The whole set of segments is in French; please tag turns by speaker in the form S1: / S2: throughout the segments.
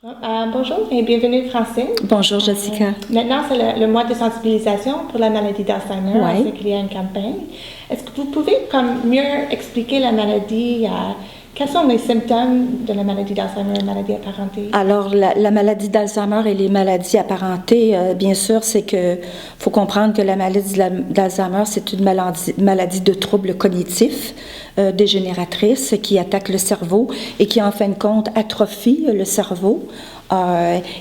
S1: Bonjour et bienvenue Francine.
S2: Bonjour Jessica.
S1: Maintenant, c'est le mois de sensibilisation pour la maladie d'Alzheimer.
S2: Oui.
S1: On sait qu'il y a une campagne. Est-ce que vous pouvez mieux expliquer la maladie? Quels sont les symptômes de la maladie d'Alzheimer, la maladie apparentée?
S2: Alors, la maladie d'Alzheimer et les maladies apparentées, bien sûr, c'est que faut comprendre que la maladie d'Alzheimer, c'est une maladie de troubles cognitifs dégénératrice qui attaque le cerveau et qui, en fin de compte, atrophie le cerveau.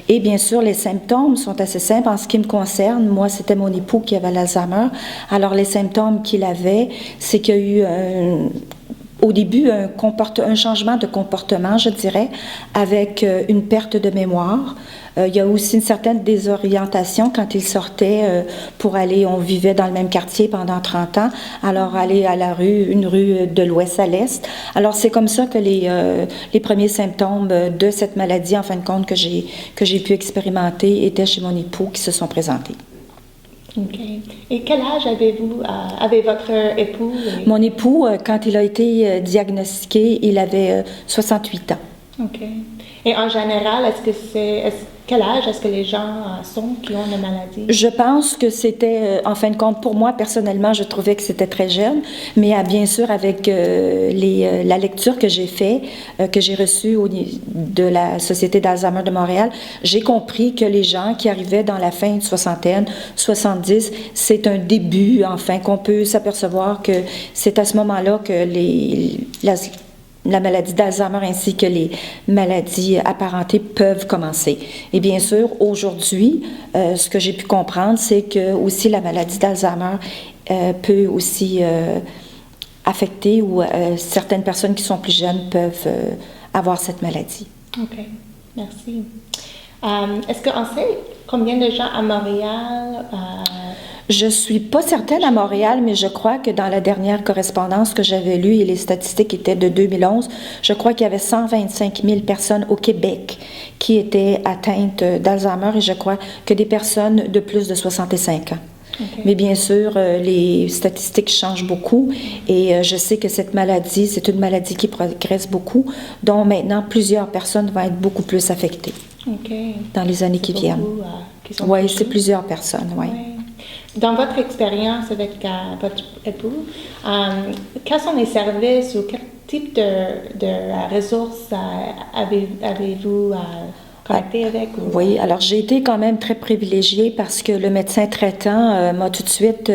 S2: Et bien sûr, les symptômes sont assez simples. En ce qui me concerne, moi, c'était mon époux qui avait l'Alzheimer. Alors, les symptômes qu'il avait, c'est qu'il y a eu au début un changement de comportement, je dirais, avec une perte de mémoire. Il y a aussi une certaine désorientation quand il sortait pour aller, on vivait dans le même quartier pendant 30 ans, alors aller à la rue, une rue de l'ouest à l'est. Alors c'est comme ça que les premiers symptômes de cette maladie, en fin de compte, que j'ai pu expérimenter étaient chez mon époux qui se sont présentés.
S1: OK. Et quel âge avez-vous, avait votre époux?
S2: Mon époux, quand il a été diagnostiqué, il avait 68 ans.
S1: OK. Et en général, quel âge est-ce que les gens sont qui ont la maladie?
S2: Je pense que c'était, en fin de compte, pour moi, personnellement, je trouvais que c'était très jeune, mais bien sûr, avec la lecture que j'ai faite, que j'ai reçue de la Société d'Alzheimer de Montréal, j'ai compris que les gens qui arrivaient dans la fin de soixantaine, 70, c'est un début, enfin, qu'on peut s'apercevoir que c'est à ce moment-là que la maladie d'Alzheimer ainsi que les maladies apparentées peuvent commencer. Et bien sûr, aujourd'hui, ce que j'ai pu comprendre, c'est que aussi la maladie d'Alzheimer peut aussi affecter ou certaines personnes qui sont plus jeunes peuvent avoir cette maladie.
S1: OK, merci. Est-ce qu'on sait combien de gens à Montréal...
S2: Je ne suis pas certaine à Montréal, mais je crois que dans la dernière correspondance que j'avais lue, et les statistiques étaient de 2011, je crois qu'il y avait 125 000 personnes au Québec qui étaient atteintes d'Alzheimer et je crois que des personnes de plus de 65 ans. Okay. Mais bien sûr, les statistiques changent beaucoup et je sais que cette maladie, c'est une maladie qui progresse beaucoup, dont maintenant plusieurs personnes vont être beaucoup plus affectées dans les années qui viennent. Oui, c'est plusieurs personnes, oui.
S1: Ouais. Dans votre expérience avec votre époux, quels sont les services ou quel type de ressources avez-vous connecté avec?
S2: Oui, alors j'ai été quand même très privilégiée parce que le médecin traitant m'a tout de suite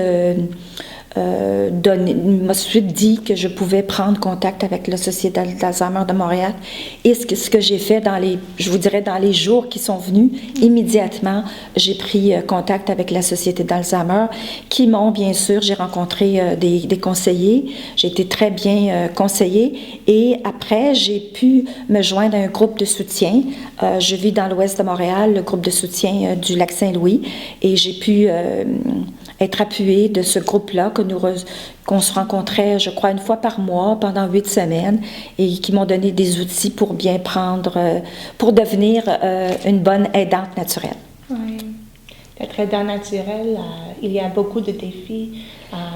S2: dit que je pouvais prendre contact avec la Société d'Alzheimer de Montréal. Et ce que j'ai fait je vous dirais, dans les jours qui sont venus, immédiatement, j'ai pris contact avec la Société d'Alzheimer qui m'ont, bien sûr, j'ai rencontré des conseillers. J'ai été très bien conseillée. Et après, j'ai pu me joindre à un groupe de soutien. Je vis dans l'ouest de Montréal, le groupe de soutien du Lac-Saint-Louis. Et j'ai pu être appuyée de ce groupe-là qu'on se rencontrait, je crois, une fois par mois pendant 8 semaines et qui m'ont donné des outils pour bien pour devenir une bonne aidante naturelle.
S1: Oui. Être aidant naturel, il y a beaucoup de défis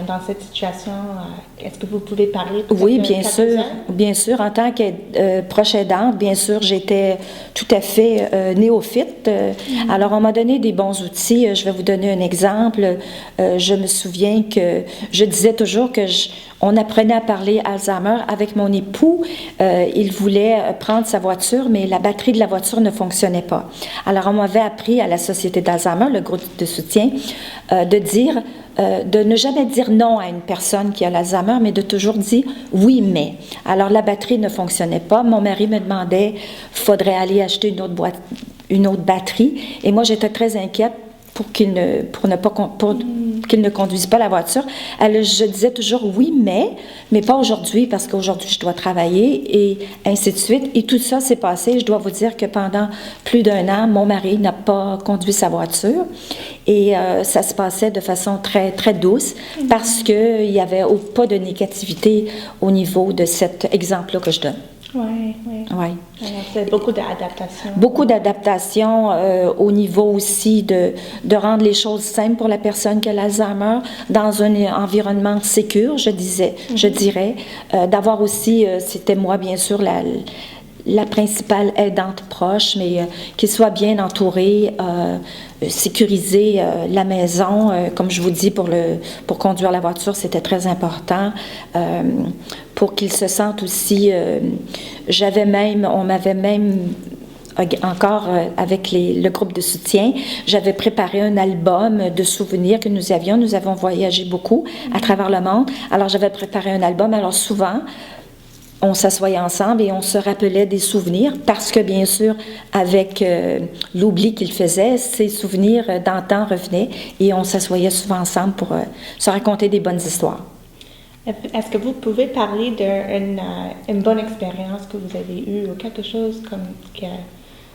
S1: dans cette situation. Est-ce que vous pouvez parler peut-être
S2: Oui, bien sûr. Bien sûr, en tant que proche aidante, bien sûr, j'étais tout à fait néophyte. Alors, on m'a donné des bons outils. Je vais vous donner un exemple. Je me souviens que je disais toujours que on apprenait à parler Alzheimer avec mon époux. Il voulait prendre sa voiture, mais la batterie de la voiture ne fonctionnait pas. Alors, on m'avait appris à la Société d'Alzheimer, le groupe de soutien, de ne jamais dire non à une personne qui a l'Alzheimer, mais de toujours dire oui, mais. Alors, la batterie ne fonctionnait pas. Mon mari me demandait, faudrait aller acheter une autre batterie. Et moi, j'étais très inquiète pour qu'il ne conduise pas la voiture. Je disais toujours oui, mais pas aujourd'hui parce qu'aujourd'hui, je dois travailler et ainsi de suite. Et tout ça s'est passé. Je dois vous dire que pendant plus d'1 an, mon mari n'a pas conduit sa voiture et ça se passait de façon très, très douce parce qu'il n'y avait pas de négativité au niveau de cet exemple-là que je donne.
S1: Oui. Alors, c'est beaucoup d'adaptation.
S2: Beaucoup d'adaptation au niveau aussi de rendre les choses simples pour la personne qui a l'Alzheimer dans un environnement sécure, je dirais. D'avoir aussi, c'était moi bien sûr, la principale aidante proche, mais qu'il soit bien entouré, sécuriser la maison, comme je vous dis, pour conduire la voiture, c'était très important. Pour qu'il se sente aussi, on m'avait même encore avec le groupe de soutien, j'avais préparé un album de souvenirs que nous avions. Nous avons voyagé beaucoup à travers le monde. Alors, j'avais préparé un album. Alors, souvent, on s'assoyait ensemble et on se rappelait des souvenirs parce que, bien sûr, avec l'oubli qu'il faisait, ces souvenirs d'antan revenaient et on s'assoyait souvent ensemble pour se raconter des bonnes histoires.
S1: Est-ce que vous pouvez parler d'une bonne expérience que vous avez eue ou quelque chose comme qui a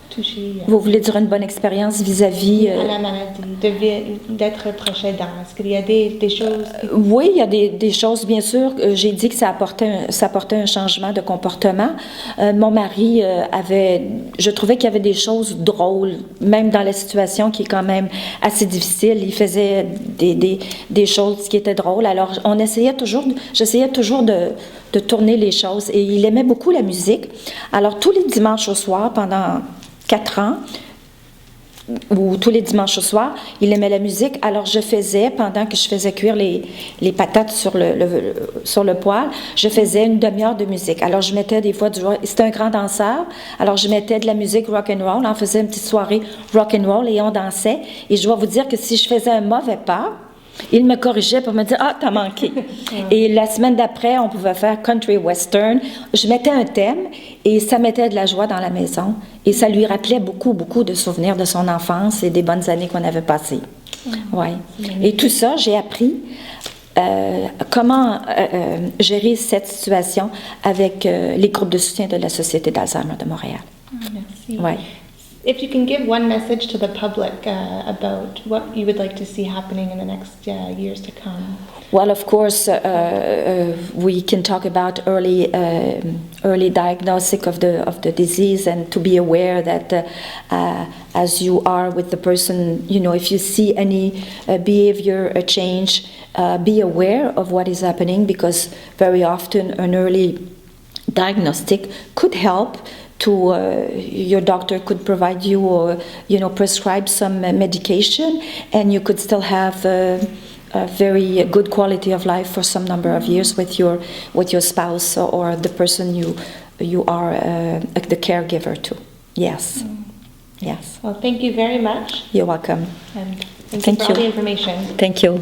S1: touché...
S2: Vous voulez dire une bonne expérience vis-à-vis...
S1: à la maladie, d'être proche aidant. Est-ce qu'il y a des choses...
S2: Oui, il y a des choses, bien sûr. J'ai dit que ça apportait un changement de comportement. Mon mari je trouvais qu'il y avait des choses drôles, même dans la situation qui est quand même assez difficile. Il faisait des choses qui étaient drôles. Alors, j'essayais toujours de tourner les choses. Et il aimait beaucoup la musique. Alors, tous les dimanches au soir, pendant 4 ans, ou tous les dimanches au soir, il aimait la musique. Alors, pendant que je faisais cuire les patates sur le poêle, je faisais une demi-heure de musique. Alors, je mettais des fois c'était un grand danseur, alors je mettais de la musique rock and roll, on faisait une petite soirée rock and roll et on dansait. Et je dois vous dire que si je faisais un mauvais pas, il me corrigeait pour me dire « Ah, t'as manqué ». Et la semaine d'après, on pouvait faire country western. Je mettais un thème et ça mettait de la joie dans la maison. Et ça lui rappelait beaucoup, beaucoup de souvenirs de son enfance et des bonnes années qu'on avait passées. Ouais. Et tout ça, j'ai appris comment gérer cette situation avec les groupes de soutien de la Société d'Alzheimer de Montréal.
S1: Merci.
S2: Ouais.
S1: If you can give one message to the public about what you would like to see happening in the next years to come.
S2: Well, of course, we can talk about early diagnosis of the disease, and to be aware that as you are with the person, if you see any behavior change, be aware of what is happening, because very often an early diagnostic could help. Your doctor could provide you or prescribe some medication, and you could still have a very good quality of life for some number of years with your spouse or the person you are the caregiver to. Yes. Yes.
S1: Well, thank you very much.
S2: You're welcome.
S1: And thank you for all the information.
S2: Thank you.